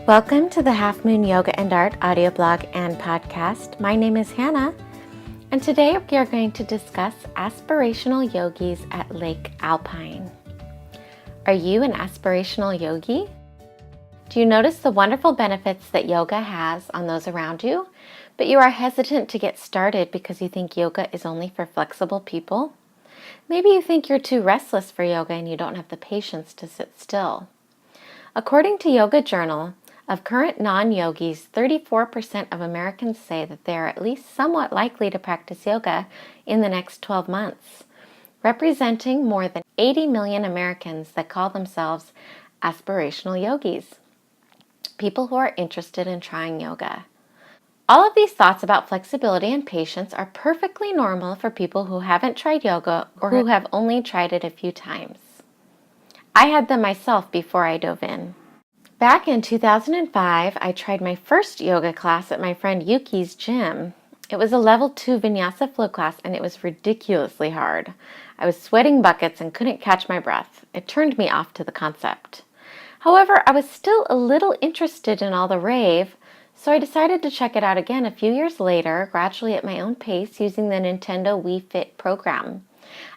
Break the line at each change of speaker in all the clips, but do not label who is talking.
Welcome to the Half Moon Yoga and Art audio blog and podcast. My name is Hannah, and today we are going to discuss aspirational yogis at Lake Alpine. Are you an aspirational yogi? Do you notice the wonderful benefits that yoga has on those around you, but you are hesitant to get started because you think yoga is only for flexible people? Maybe you think you're too restless for yoga and you don't have the patience to sit still. According to Yoga Journal, of current non-yogis, 34% of Americans say that they are at least somewhat likely to practice yoga in the next 12 months, representing more than 80 million Americans that call themselves aspirational yogis, people who are interested in trying yoga. All of these thoughts about flexibility and patience are perfectly normal for people who haven't tried yoga or who have only tried it a few times. I had them myself before I dove in. Back in 2005, I tried my first yoga class at my friend Yuki's gym. It was a level 2 vinyasa flow class and it was ridiculously hard. I was sweating buckets and couldn't catch my breath. It turned me off to the concept. However, I was still a little interested in all the rave, so I decided to check it out again a few years later, gradually at my own pace using the Nintendo Wii Fit program.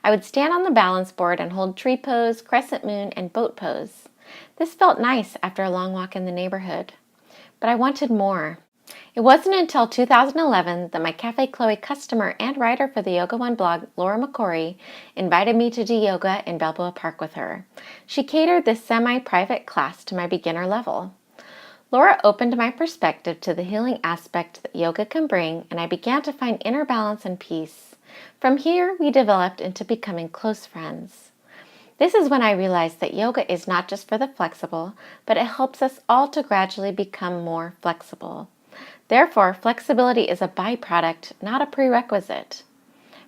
I would stand on the balance board and hold tree pose, crescent moon, and boat pose. This felt nice after a long walk in the neighborhood, but I wanted more. It wasn't until 2011 that my Cafe Chloe customer and writer for the Yoga One blog, Laura McCory, invited me to do yoga in Balboa Park with her. She catered this semi-private class to my beginner level. Laura opened my perspective to the healing aspect that yoga can bring, and I began to find inner balance and peace. From here, we developed into becoming close friends. This is when I realized that yoga is not just for the flexible, but it helps us all to gradually become more flexible. Therefore, flexibility is a byproduct, not a prerequisite.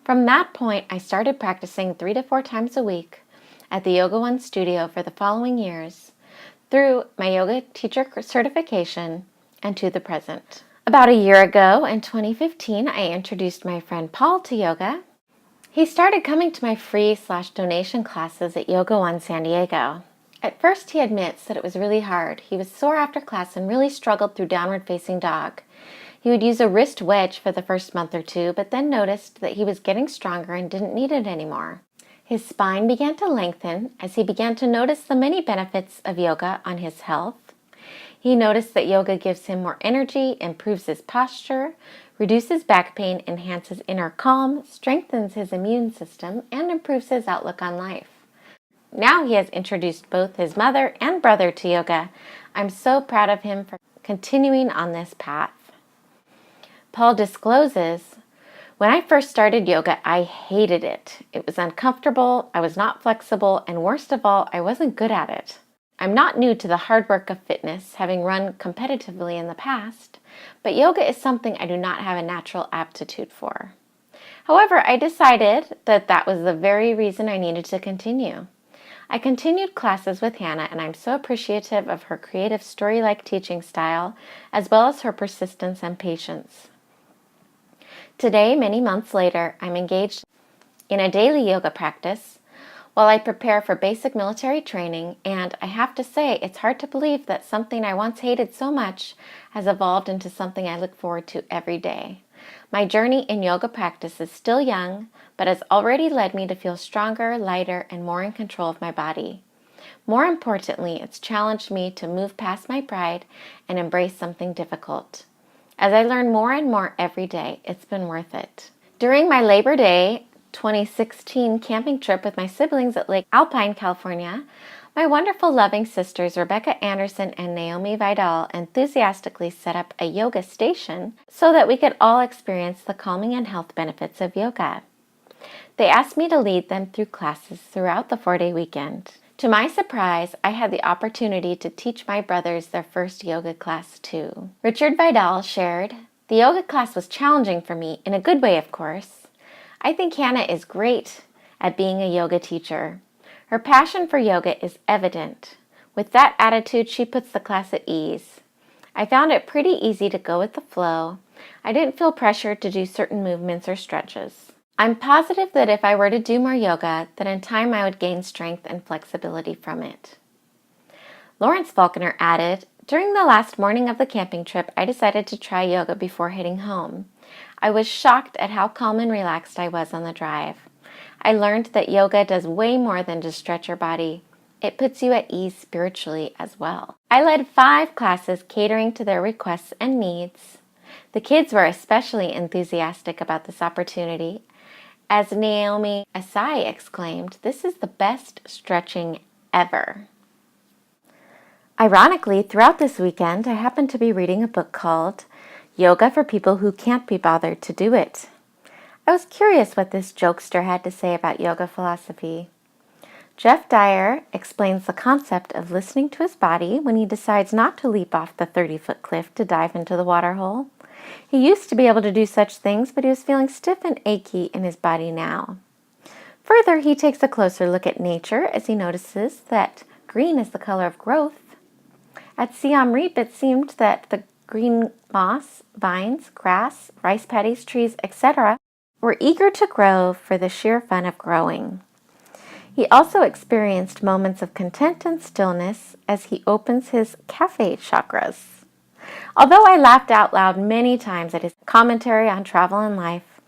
From that point, I started practicing 3 to 4 times a week at the Yoga One studio for the following years, through my yoga teacher certification and to the present. About a year ago, in 2015, I introduced my friend Paul to yoga. He started coming to my free/donation classes at Yoga One San Diego. At first, he admits that it was really hard. He was sore after class and really struggled through downward facing dog. He would use a wrist wedge for the first month or two, but then noticed that he was getting stronger and didn't need it anymore. His spine began to lengthen as he began to notice the many benefits of yoga on his health. He noticed that yoga gives him more energy, improves his posture, reduces back pain, enhances inner calm, strengthens his immune system, and improves his outlook on life. Now he has introduced both his mother and brother to yoga. I'm so proud of him for continuing on this path. Paul discloses, "When I first started yoga, I hated it. It was uncomfortable, I was not flexible, and worst of all, I wasn't good at it. I'm not new to the hard work of fitness, having run competitively in the past, but yoga is something I do not have a natural aptitude for. However, I decided that that was the very reason I needed to continue. I continued classes with Hannah, and I'm so appreciative of her creative story-like teaching style, as well as her persistence and patience. Today, many months later, I'm engaged in a daily yoga practice while I prepare for basic military training, and I have to say it's hard to believe that something I once hated so much has evolved into something I look forward to every day. My journey in yoga practice is still young, but has already led me to feel stronger, lighter, and more in control of my body. More importantly, it's challenged me to move past my pride and embrace something difficult. As I learn more and more every day, it's been worth it." During my Labor Day 2016 camping trip with my siblings at Lake Alpine, California, my wonderful loving sisters Rebecca Anderson and Naomi Vidal enthusiastically set up a yoga station so that we could all experience the calming and health benefits of yoga. They asked me to lead them through classes throughout the 4-day weekend. To my surprise, I had the opportunity to teach my brothers their first yoga class too. Richard Vidal shared, "The yoga class was challenging for me, in a good way of course. I think Hannah is great at being a yoga teacher. Her passion for yoga is evident. With that attitude, she puts the class at ease. I found it pretty easy to go with the flow. I didn't feel pressured to do certain movements or stretches. I'm positive that if I were to do more yoga, that in time I would gain strength and flexibility from it." Lawrence Faulkner added, During the last morning of the camping trip, I decided to try yoga before heading home. I was shocked at how calm and relaxed I was on the drive. I learned that yoga does way more than just stretch your body. It puts you at ease spiritually as well. I led 5 classes catering to their requests and needs. The kids were especially enthusiastic about this opportunity. As Naomi Asai exclaimed, "This is the best stretching ever." Ironically, throughout this weekend, I happened to be reading a book called Yoga for People Who Can't Be Bothered to Do It. I was curious what this jokester had to say about yoga philosophy. Geoff Dyer explains the concept of listening to his body when he decides not to leap off the 30-foot cliff to dive into the water hole. He used to be able to do such things, but he was feeling stiff and achy in his body now. Further, he takes a closer look at nature as he notices that green is the color of growth. At Siam Reap, it seemed that the green moss, vines, grass, rice paddies, trees, etc. were eager to grow for the sheer fun of growing. He also experienced moments of content and stillness as he opens his cafe chakras. Although I laughed out loud many times at his commentary on travel and life,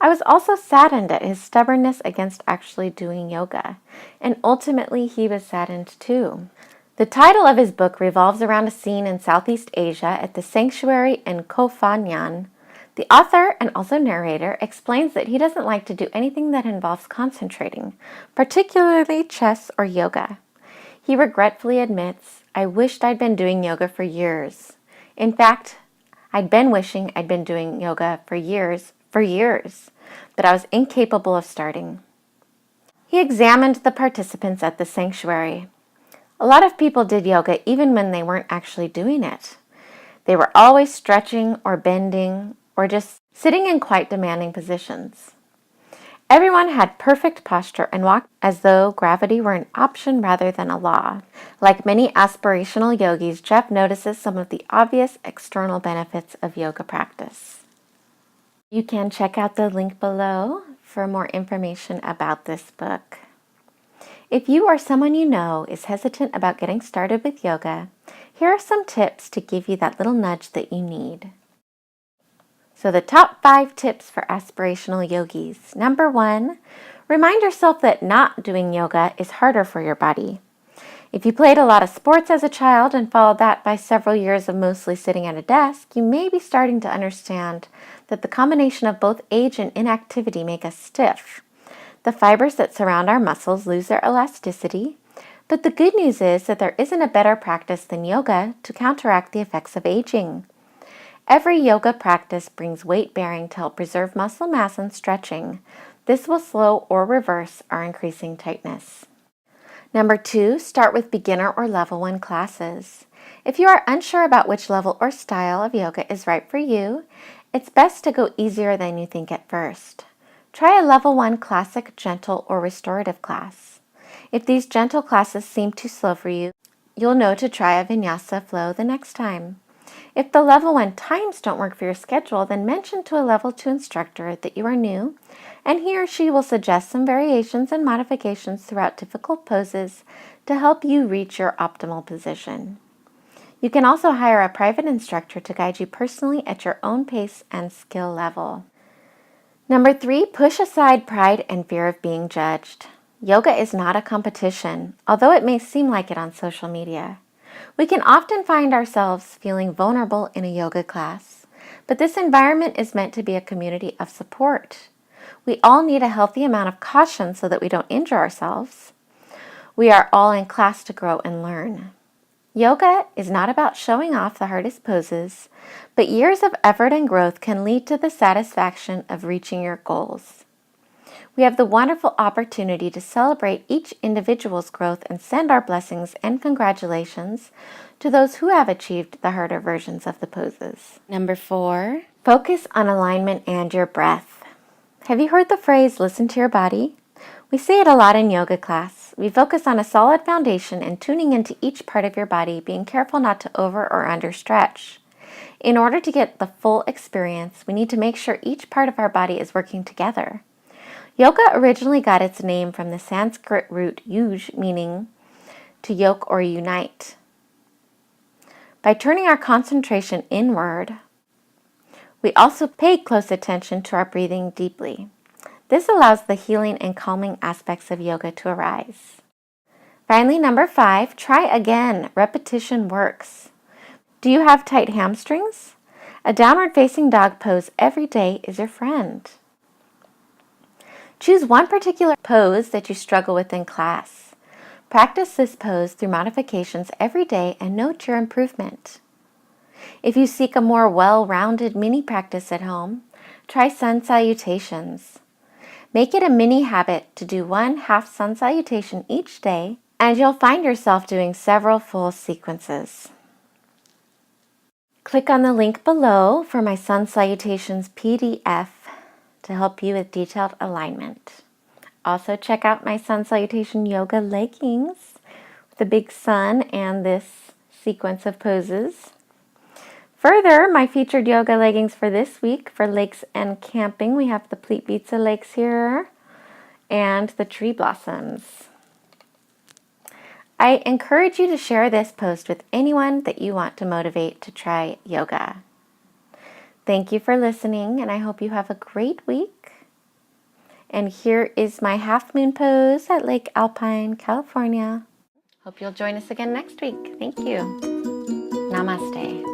I was also saddened at his stubbornness against actually doing yoga, and ultimately he was saddened too. The title of his book revolves around a scene in Southeast Asia at the sanctuary in Koh Phangan. The author, and also narrator, explains that he doesn't like to do anything that involves concentrating, particularly chess or yoga. He regretfully admits, "I wished I'd been doing yoga for years. In fact, I'd been wishing I'd been doing yoga for years, but I was incapable of starting." He examined the participants at the sanctuary. A lot of people did yoga even when they weren't actually doing it. They were always stretching or bending or just sitting in quite demanding positions. Everyone had perfect posture and walked as though gravity were an option rather than a law. Like many aspirational yogis, Geoff notices some of the obvious external benefits of yoga practice. You can check out the link below for more information about this book. If you or someone you know is hesitant about getting started with yoga, here are some tips to give you that little nudge that you need. So the top 5 tips for aspirational yogis. Number 1, remind yourself that not doing yoga is harder for your body. If you played a lot of sports as a child and followed that by several years of mostly sitting at a desk, you may be starting to understand that the combination of both age and inactivity make us stiff. The fibers that surround our muscles lose their elasticity, but the good news is that there isn't a better practice than yoga to counteract the effects of aging. Every yoga practice brings weight bearing to help preserve muscle mass and stretching. This will slow or reverse our increasing tightness. Number 2, start with beginner or level 1 classes. If you are unsure about which level or style of yoga is right for you, it's best to go easier than you think at first. Try a level 1 classic, gentle, or restorative class. If these gentle classes seem too slow for you, you'll know to try a vinyasa flow the next time. If the level 1 times don't work for your schedule, then mention to a level 2 instructor that you are new, and he or she will suggest some variations and modifications throughout difficult poses to help you reach your optimal position. You can also hire a private instructor to guide you personally at your own pace and skill level. Number 3, push aside pride and fear of being judged. Yoga is not a competition, although it may seem like it on social media. We can often find ourselves feeling vulnerable in a yoga class, but this environment is meant to be a community of support. We all need a healthy amount of caution so that we don't injure ourselves. We are all in class to grow and learn. Yoga is not about showing off the hardest poses, but years of effort and growth can lead to the satisfaction of reaching your goals. We have the wonderful opportunity to celebrate each individual's growth and send our blessings and congratulations to those who have achieved the harder versions of the poses. Number 4, focus on alignment and your breath. Have you heard the phrase, listen to your body? We say it a lot in yoga class. We focus on a solid foundation and tuning into each part of your body, being careful not to over or under stretch. In order to get the full experience, we need to make sure each part of our body is working together. Yoga originally got its name from the Sanskrit root yuj, meaning to yoke or unite. By turning our concentration inward, we also pay close attention to our breathing deeply. This allows the healing and calming aspects of yoga to arise. Finally, number 5, try again. Repetition works. Do you have tight hamstrings? A downward facing dog pose every day is your friend. Choose one particular pose that you struggle with in class. Practice this pose through modifications every day and note your improvement. If you seek a more well-rounded mini practice at home, try sun salutations. Make it a mini habit to do one half sun salutation each day, and you'll find yourself doing several full sequences. Click on the link below for my sun salutations PDF to help you with detailed alignment. Also check out my sun salutation yoga leggings with the big sun and this sequence of poses. Further, my featured yoga leggings for this week for lakes and camping, we have the Pleat Pizza Lakes here and the tree blossoms. I encourage you to share this post with anyone that you want to motivate to try yoga. Thank you for listening, and I hope you have a great week. And here is my half moon pose at Lake Alpine, California. Hope you'll join us again next week. Thank you. Namaste.